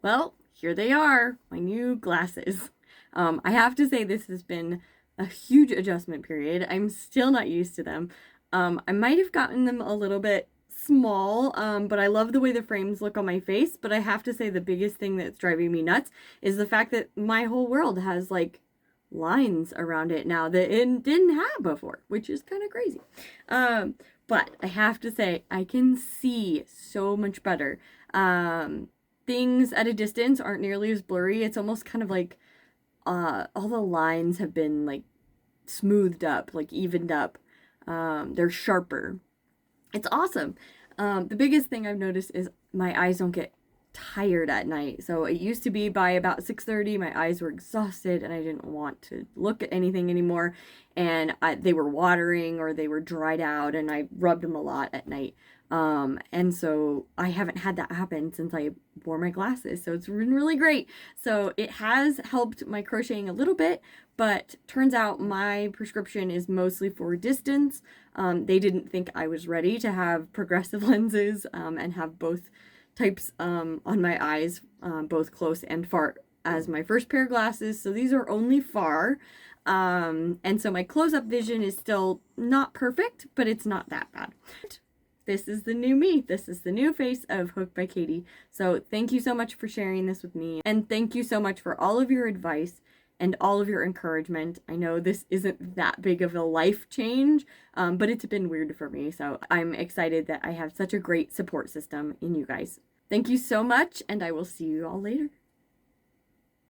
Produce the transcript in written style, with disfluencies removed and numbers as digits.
Well, here they are, my new glasses. I have to say this has been a huge adjustment period. I'm still not used to them. I might have gotten them a little bit small, but I love the way the frames look on my face. But I have to say the biggest thing that's driving me nuts is the fact that my whole world has like lines around it now that it didn't have before, which is kind of crazy. Um, but I have to say I can see so much better. Um, Things at a distance aren't nearly as blurry. It's almost kind of like all the lines have been like smoothed up, like evened up. They're sharper. It's awesome. The biggest thing I've noticed is my eyes don't get tired at night. So it used to be by about 6:30, my eyes were exhausted and I didn't want to look at anything anymore. And they were watering or they were dried out, and I rubbed them a lot at night. And so I haven't had that happen since I wore my glasses. So it's been really great. So it has helped my crocheting a little bit, but turns out my prescription is mostly for distance. They didn't think I was ready to have progressive lenses and have both types on my eyes, both close and far, as my first pair of glasses. So these are only far. And so my close-up vision is still not perfect, but it's not that bad. This is the new me. This is the new face of Hooked by Kati. So thank you so much for sharing this with me. And thank you so much for all of your advice and all of your encouragement. I know this isn't that big of a life change, but it's been weird for me. So I'm excited that I have such a great support system in you guys. Thank you so much, and I will see you all later.